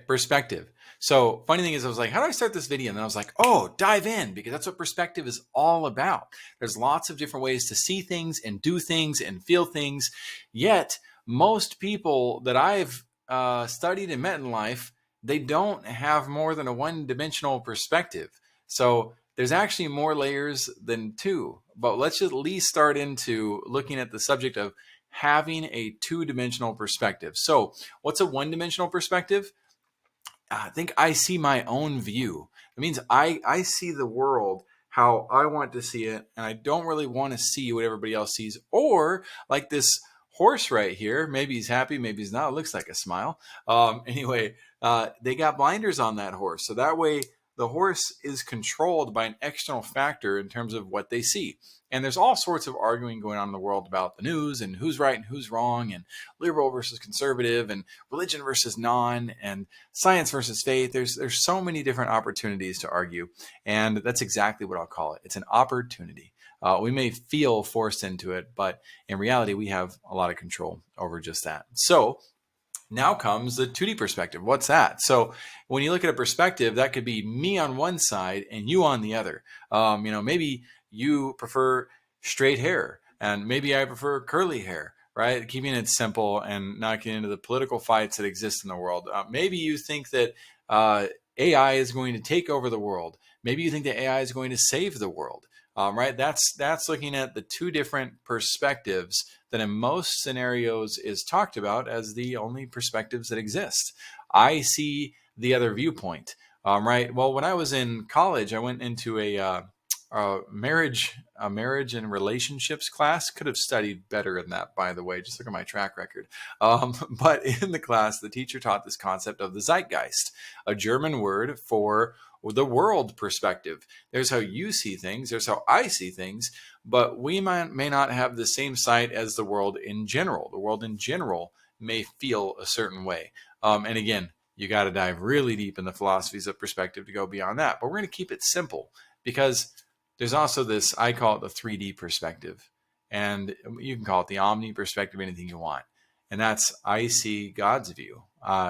perspective. So funny thing is, I was like, how do I start this video? And then I was like, oh, dive in, because that's what perspective is all about. There's lots of different ways to see things and do things and feel things. Yet most people that I've studied and met in life, they don't have more than a one-dimensional perspective. So there's actually more layers than two. But let's just at least start into looking at the subject of having a two-dimensional perspective. So what's a one-dimensional perspective? I think I see my own view. It means I see the world how I want to see it, and I don't really want to see what everybody else sees. Or like this horse right here, maybe he's happy, maybe he's not. It looks like a smile. Anyway, they got blinders on that horse, so that way the horse is controlled by an external factor in terms of what they see. And there's all sorts of arguing going on in the world about the news and who's right and who's wrong, and liberal versus conservative, and religion versus non, and science versus faith. There's so many different opportunities to argue, and that's exactly what I'll call it. It's an opportunity. We may feel forced into it, but in reality, we have a lot of control over just that. So now comes the 2D perspective. What's that? So when you look at a perspective, that could be me on one side and you on the other. Maybe you prefer straight hair, and maybe I prefer curly hair, right? Keeping it simple and not getting into the political fights that exist in the world. Maybe you think that AI is going to take over the world. Maybe you think that AI is going to save the world. Right? That's looking at the two different perspectives that in most scenarios is talked about as the only perspectives that exist. I see the other viewpoint. Right? Well, when I was in college, I went into a marriage and relationships class. Could have studied better in that, by the way. Just look at my track record. But in the class, the teacher taught this concept of the Zeitgeist, a German word for the world perspective. There's how you see things, there's how I see things, but we may not have the same sight as the world in general. The world in general may feel a certain way. And again, you got to dive really deep in the philosophies of perspective to go beyond that. But we're going to keep it simple, because there's also this, I call it the 3D perspective. And you can call it the omni perspective, anything you want. And that's, I see God's view,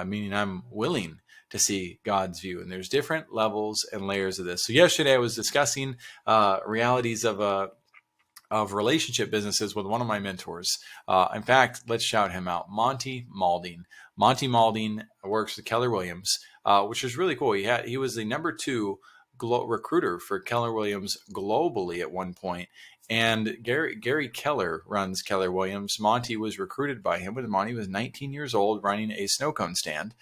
meaning I'm willing to see God's view. And there's different levels and layers of this. So yesterday I was discussing realities of relationship businesses with one of my mentors. In fact, let's shout him out, Monty Malding. Monty Malding works with Keller Williams, which is really cool. He was the number 2 recruiter for Keller Williams globally at one point. And Gary Keller runs Keller Williams. Monty was recruited by him when Monty was 19 years old, running a snow cone stand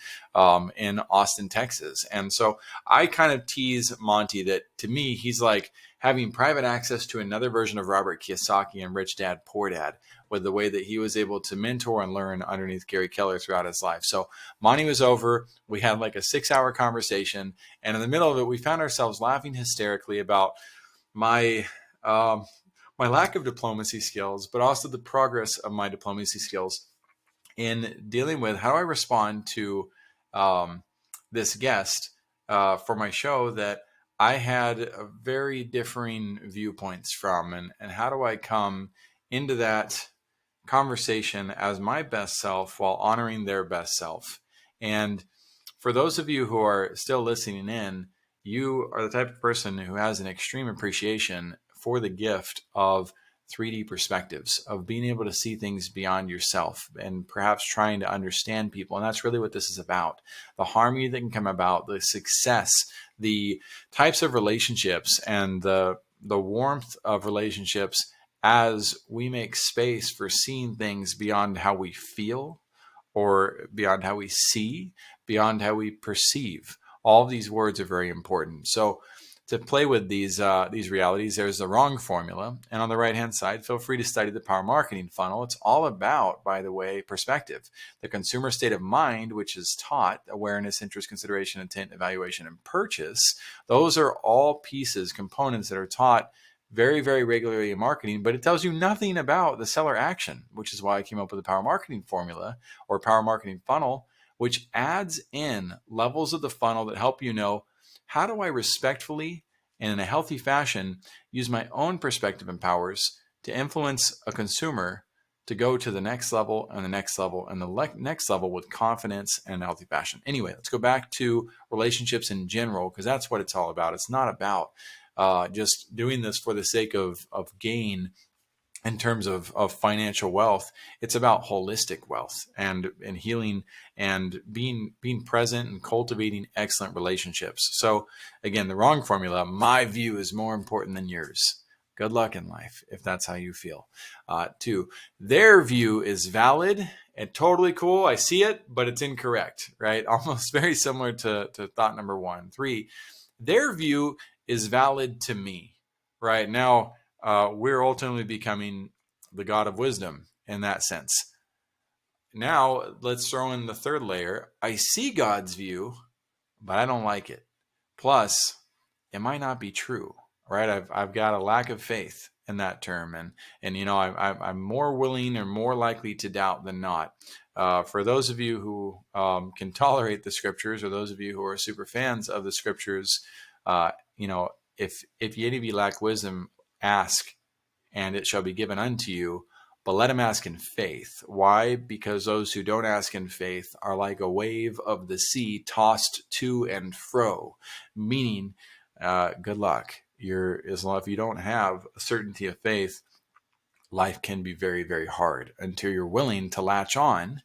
in Austin, Texas. And so I kind of tease Monty that, to me, he's like having private access to another version of Robert Kiyosaki and Rich Dad Poor Dad, with the way that he was able to mentor and learn underneath Gary Keller throughout his life. So Monty was over. We had like a 6-hour conversation. And in the middle of it, we found ourselves laughing hysterically about my lack of diplomacy skills, but also the progress of my diplomacy skills in dealing with how do I respond to this guest for my show that I had very differing viewpoints from, and how do I come into that conversation as my best self while honoring their best self. And for those of you who are still listening in, you are the type of person who has an extreme appreciation for the gift of 3D perspectives, of being able to see things beyond yourself and perhaps trying to understand people. And that's really what this is about. The harmony that can come about, the success, the types of relationships, and the warmth of relationships as we make space for seeing things beyond how we feel, or beyond how we see, beyond how we perceive. All of these words are very important. So to play with these realities, there's the wrong formula. And on the right-hand side, feel free to study the Power Marketing Funnel. It's all about, by the way, perspective. The consumer state of mind, which is taught, awareness, interest, consideration, intent, evaluation, and purchase. Those are all pieces, components that are taught very, very regularly in marketing, but it tells you nothing about the seller action, which is why I came up with the Power Marketing Formula or Power Marketing Funnel, which adds in levels of the funnel that help you know, how do I respectfully and in a healthy fashion use my own perspective and powers to influence a consumer to go to the next level and the next level and the next level with confidence and healthy passion. Anyway, let's go back to relationships in general, because that's what it's all about. It's not about just doing this for the sake of gain in terms of financial wealth. It's about holistic wealth and healing and being present and cultivating excellent relationships. So again, the wrong formula, my view is more important than yours. Good luck in life if that's how you feel. 2, their view is valid and totally cool. I see it, but it's incorrect, right? Almost very similar to thought number 1. 3, their view is valid to me, right? Now, we're ultimately becoming the God of wisdom in that sense. Now, let's throw in the third layer. I see God's view, but I don't like it. Plus, it might not be true, right? I've got a lack of faith in that term, and you know, I'm more willing or more likely to doubt than not. For those of you who can tolerate the scriptures, or those of you who are super fans of the scriptures, you know, if any of you lack wisdom, ask, and it shall be given unto you. But let him ask in faith. Why? Because those who don't ask in faith are like a wave of the sea tossed to and fro. Meaning, good luck. As long if you don't have a certainty of faith, life can be very, very hard until you're willing to latch on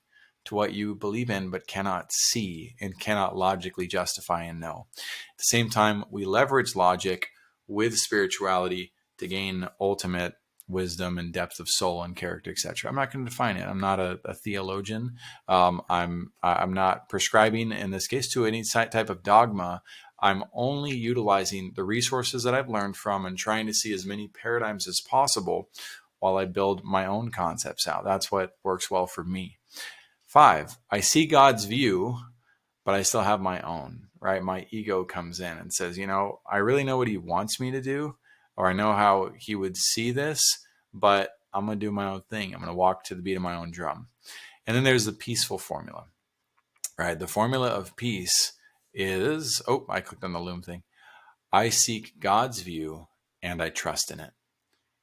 to what you believe in but cannot see and cannot logically justify and know. At the same time, we leverage logic with spirituality to gain ultimate wisdom and depth of soul and character, etc. I'm not going to define it. I'm not a theologian. I'm not prescribing in this case to any type of dogma. I'm only utilizing the resources that I've learned from and trying to see as many paradigms as possible while I build my own concepts out. That's what works well for me. 5, I see God's view, but I still have my own, right? My ego comes in and says, you know, I really know what he wants me to do, or I know how he would see this, but I'm going to do my own thing. I'm going to walk to the beat of my own drum. And then there's the peaceful formula, right? The formula of peace is, I clicked on the Loom thing. I seek God's view and I trust in it.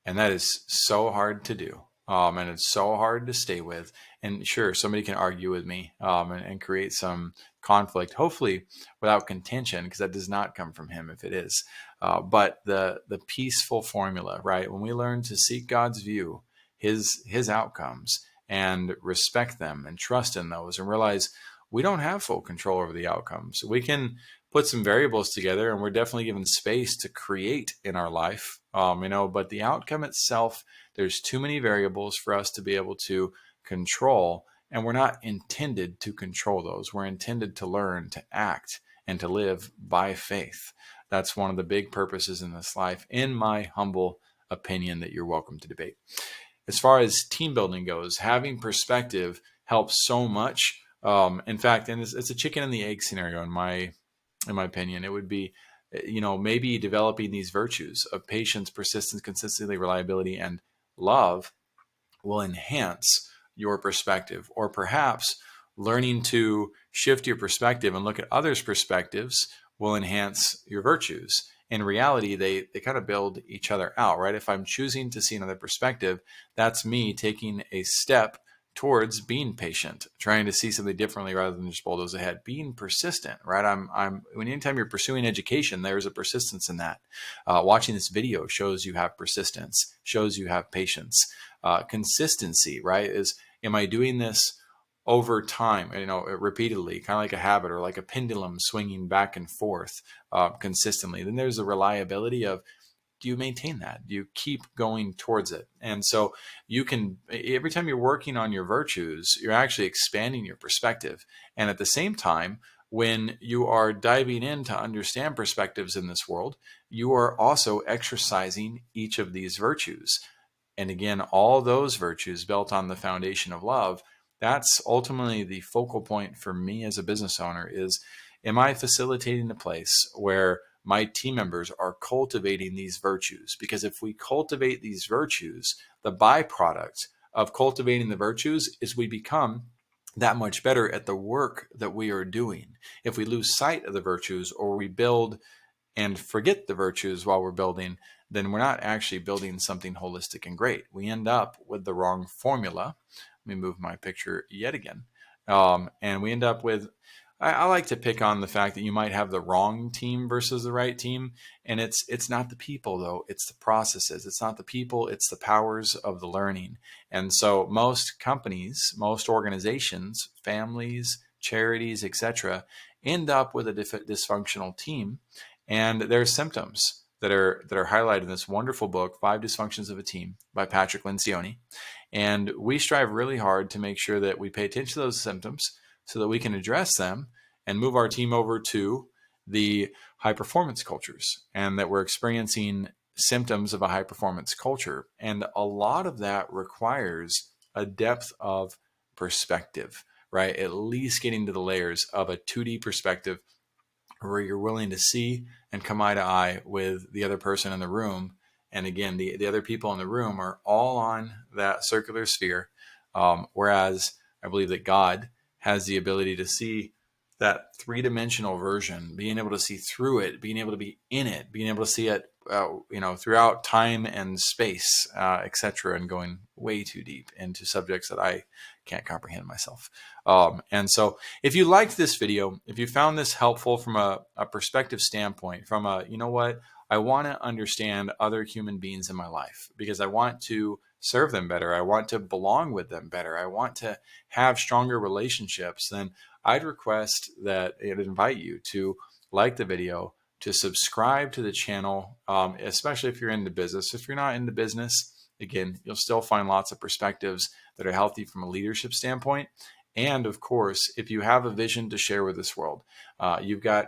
And that is so hard to do. And it's so hard to stay with. And sure, somebody can argue with me and create some conflict, hopefully without contention, because that does not come from him if it is. But the peaceful formula, right? When we learn to seek God's view, his outcomes, and respect them and trust in those, and realize we don't have full control over the outcomes. We can put some variables together, and we're definitely given space to create in our life, but the outcome itself, there's too many variables for us to be able to control, and we're not intended to control those. We're intended to learn, to act, and to live by faith. That's one of the big purposes in this life, in my humble opinion, that you're welcome to debate. As far as team building goes, having perspective helps so much. In fact, and it's a chicken and the egg scenario in my opinion. It would be, maybe developing these virtues of patience, persistence, consistency, reliability, and love will enhance your perspective. Or perhaps learning to shift your perspective and look at others' perspectives will enhance your virtues. In reality, they kind of build each other out, right? If I'm choosing to see another perspective, that's me taking a step towards being patient, trying to see something differently rather than just bulldoze ahead, being persistent, right? Anytime you're pursuing education, there's a persistence in that. Watching this video shows you have persistence, shows you have patience. Consistency, right? Am I doing this over time, repeatedly, kind of like a habit or like a pendulum swinging back and forth consistently? Then there's the reliability of, do you maintain that? Do you keep going towards it? And so you can, every time you're working on your virtues, you're actually expanding your perspective. And at the same time, when you are diving in to understand perspectives in this world, you are also exercising each of these virtues. And again, all those virtues built on the foundation of love, that's ultimately the focal point for me as a business owner is, am I facilitating a place where my team members are cultivating these virtues? Because if we cultivate these virtues, the byproduct of cultivating the virtues is we become that much better at the work that we are doing. If we lose sight of the virtues, or we build and forget the virtues while we're building, then we're not actually building something holistic and great. We end up with the wrong formula. Let me move my picture yet again. And we end up with, I like to pick on the fact that you might have the wrong team versus the right team. And it's not the people though, it's the processes. It's not the people, it's the powers of the learning. And so most companies, most organizations, families, charities, etc., end up with a dysfunctional team. And there's symptoms that are highlighted in this wonderful book, Five Dysfunctions of a Team by Patrick Lencioni. And we strive really hard to make sure that we pay attention to those symptoms so that we can address them and move our team over to the high performance cultures, and that we're experiencing symptoms of a high performance culture. And a lot of that requires a depth of perspective, right? At least getting to the layers of a 2D perspective where you're willing to see and come eye to eye with the other person in the room. And again, the other people in the room are all on that circular sphere. Whereas I believe that God has the ability to see that three-dimensional version, being able to see through it, being able to be in it, being able to see it, throughout time and space, etc., and going way too deep into subjects that I can't comprehend myself. And so if you liked this video, if you found this helpful from a perspective standpoint, from I want to understand other human beings in my life because I want to serve them better. I want to belong with them better. I want to have stronger relationships. Then I'd request that I'd invite you to like the video, to subscribe to the channel, especially if you're into business. If you're not into business, again, you'll still find lots of perspectives that are healthy from a leadership standpoint. And of course, if you have a vision to share with this world, you've got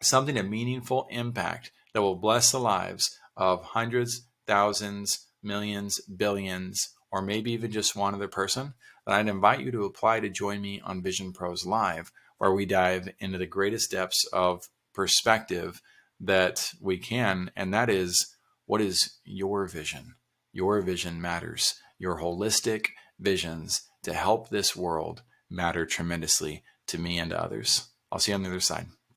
something of meaningful impact that will bless the lives of hundreds, thousands, millions, billions, or maybe even just one other person, then I'd invite you to apply to join me on Vision Pros Live, where we dive into the greatest depths of perspective that we can. And that is, what is your vision? Your vision matters. Your holistic visions to help this world matter tremendously to me and to others. I'll see you on the other side.